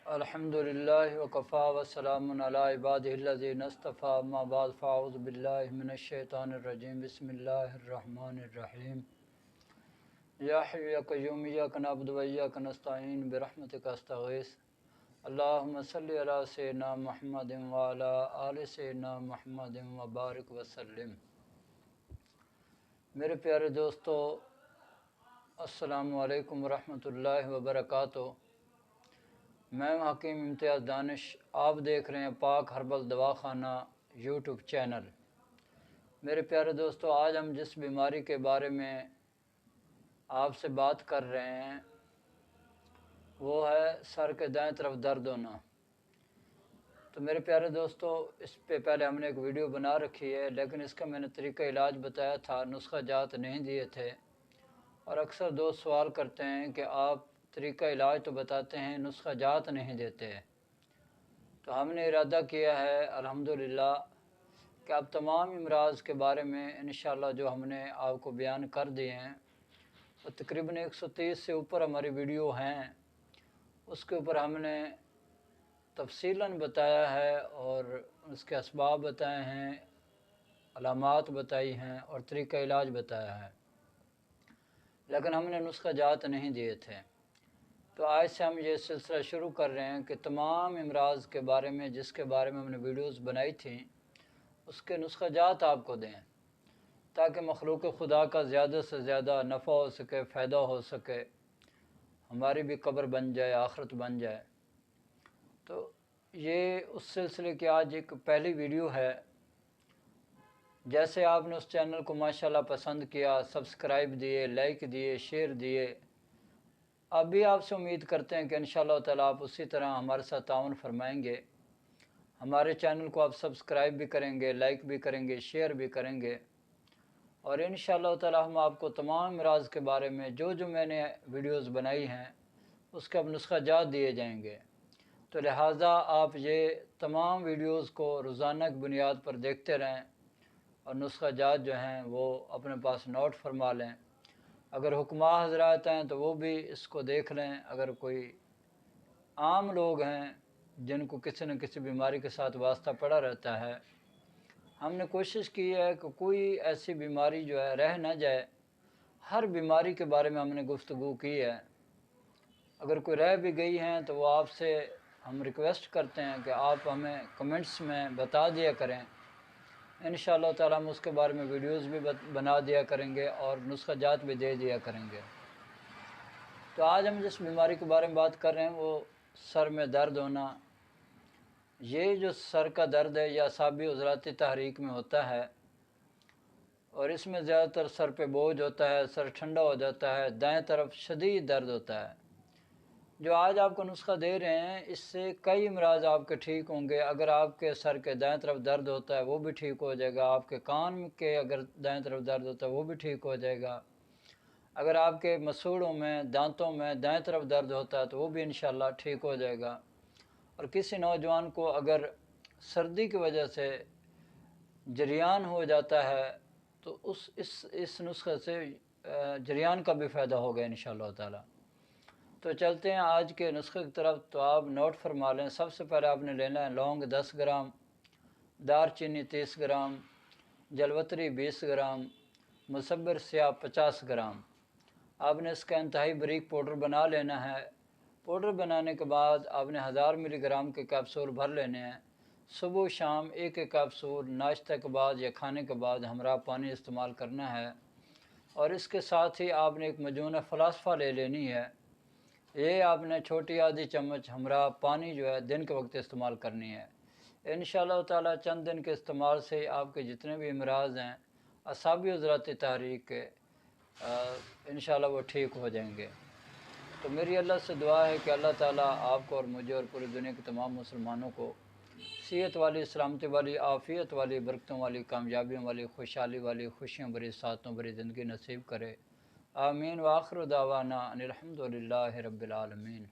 الحمدللہ وکفا وسلام علی عبادہ الذین اصطفی اما بعد فاعوذ باللہ من الشیطان الرجیم بسم اللہ الرحمن الرحیم یا حی یا قیوم ایاک نعبد و ایاک نستعین برحمتک استغیث اللہم صلی علی سیدنا محمد وعلی آل سیدنا محمد وبارک وسلم۔ میرے پیارے دوستو، السلام علیکم ورحمۃ اللہ وبرکاتہ۔ میں حکیم امتیاز دانش، آپ دیکھ رہے ہیں پاک ہربل دواخانہ یوٹیوب چینل۔ میرے پیارے دوستو، آج ہم جس بیماری کے بارے میں آپ سے بات کر رہے ہیں وہ ہے سر کے دائیں طرف درد ہونا۔ تو میرے پیارے دوستو، اس پہ پہلے ہم نے ایک ویڈیو بنا رکھی ہے، لیکن اس کا میں نے طریقہ علاج بتایا تھا، نسخہ جات نہیں دیے تھے، اور اکثر دوست سوال کرتے ہیں کہ آپ طریقہ علاج تو بتاتے ہیں، نسخہ جات نہیں دیتے۔ تو ہم نے ارادہ کیا ہے الحمدللہ کہ اب تمام امراض کے بارے میں انشاءاللہ جو ہم نے آپ کو بیان کر دیے ہیں، وہ تقریباً 130 سے اوپر ہماری ویڈیو ہیں، اس کے اوپر ہم نے تفصیلاً بتایا ہے اور اس کے اسباب بتائے ہیں، علامات بتائی ہیں اور طریقہ علاج بتایا ہے، لیکن ہم نے نسخہ جات نہیں دیے تھے۔ تو آج سے ہم یہ سلسلہ شروع کر رہے ہیں کہ تمام امراض کے بارے میں جس کے بارے میں ہم نے ویڈیوز بنائی تھیں، اس کے نسخہ جات آپ کو دیں، تاکہ مخلوق خدا کا زیادہ سے زیادہ نفع ہو سکے، فائدہ ہو سکے، ہماری بھی قبر بن جائے، آخرت بن جائے۔ تو یہ اس سلسلے کی آج ایک پہلی ویڈیو ہے۔ جیسے آپ نے اس چینل کو ماشاءاللہ پسند کیا، سبسکرائب دیے، لائک دیے، شیئر دیے، اب بھی آپ سے امید کرتے ہیں کہ انشاءاللہ تعالیٰ آپ اسی طرح ہمارے ساتھ تعاون فرمائیں گے، ہمارے چینل کو آپ سبسکرائب بھی کریں گے، لائک بھی کریں گے، شیئر بھی کریں گے، اور انشاءاللہ تعالیٰ ہم آپ کو تمام امراض کے بارے میں جو میں نے ویڈیوز بنائی ہیں اس کے اب نسخہ جات دیے جائیں گے۔ تو لہٰذا آپ یہ تمام ویڈیوز کو روزانہ کی بنیاد پر دیکھتے رہیں اور نسخہ جات جو ہیں وہ اپنے پاس نوٹ فرما لیں۔ اگر حکماء حضرات ہیں تو وہ بھی اس کو دیکھ لیں۔ اگر کوئی عام لوگ ہیں جن کو کسی نہ کسی بیماری کے ساتھ واسطہ پڑا رہتا ہے، ہم نے کوشش کی ہے کہ کوئی ایسی بیماری جو ہے رہ نہ جائے، ہر بیماری کے بارے میں ہم نے گفتگو کی ہے۔ اگر کوئی رہ بھی گئی ہیں تو وہ آپ سے ہم ریکویسٹ کرتے ہیں کہ آپ ہمیں کمنٹس میں بتا دیا کریں، انشاءاللہ تعالیٰ ہم اس کے بارے میں ویڈیوز بھی بنا دیا کریں گے اور نسخہ جات بھی دے دیا کریں گے۔ تو آج ہم جس بیماری کے بارے میں بات کر رہے ہیں وہ سر میں درد ہونا۔ یہ جو سر کا درد ہے یہ اعصابی عضلاتی تحریک میں ہوتا ہے، اور اس میں زیادہ تر سر پہ بوجھ ہوتا ہے، سر ٹھنڈا ہو جاتا ہے، دائیں طرف شدید درد ہوتا ہے۔ جو آج آپ کو نسخہ دے رہے ہیں اس سے کئی امراض آپ کے ٹھیک ہوں گے۔ اگر آپ کے سر کے دائیں طرف درد ہوتا ہے وہ بھی ٹھیک ہو جائے گا، آپ کے کان کے اگر دائیں طرف درد ہوتا ہے وہ بھی ٹھیک ہو جائے گا، اگر آپ کے مسوڑوں میں، دانتوں میں دائیں طرف درد ہوتا ہے تو وہ بھی انشاءاللہ ٹھیک ہو جائے گا۔ اور کسی نوجوان کو اگر سردی کی وجہ سے جریان ہو جاتا ہے تو اس نسخے سے جریان کا بھی فائدہ ہوگا انشاءاللہ تعالی۔ تو چلتے ہیں آج کے نسخے کی طرف۔ تو آپ نوٹ فرما لیں، سب سے پہلے آپ نے لینا ہے لونگ 10 گرام، دار چینی 30 گرام، جلوتری 20 گرام، مصبر سیاہ 50 گرام۔ آپ نے اس کا انتہائی باریک پاؤڈر بنا لینا ہے۔ پاؤڈر بنانے کے بعد آپ نے 1000 ملی گرام کے کیپسول بھر لینے ہیں۔ صبح و شام ایک کیپسول ناشتہ کے بعد یا کھانے کے بعد ہمراہ پانی استعمال کرنا ہے، اور اس کے ساتھ ہی آپ نے ایک مجموعہ فلاسفہ لے لینی ہے۔ یہ آپ نے چھوٹی آدھی چمچ ہمراہ پانی جو ہے دن کے وقت استعمال کرنی ہے۔ انشاءاللہ تعالیٰ چند دن کے استعمال سے آپ کے جتنے بھی امراض ہیں اعصابی عضلاتی تحریک کے، انشاءاللہ وہ ٹھیک ہو جائیں گے۔ تو میری اللہ سے دعا ہے کہ اللہ تعالیٰ آپ کو اور مجھے اور پوری دنیا کے تمام مسلمانوں کو صحت والی، سلامتی والی، عافیت والی، برکتوں والی، کامیابیوں والی، خوشحالی والی، خوشیوں بھری، سعادتوں بھری زندگی نصیب کرے۔ آمین۔ وآخر دعوانا ان الحمدللہ رب العالمین۔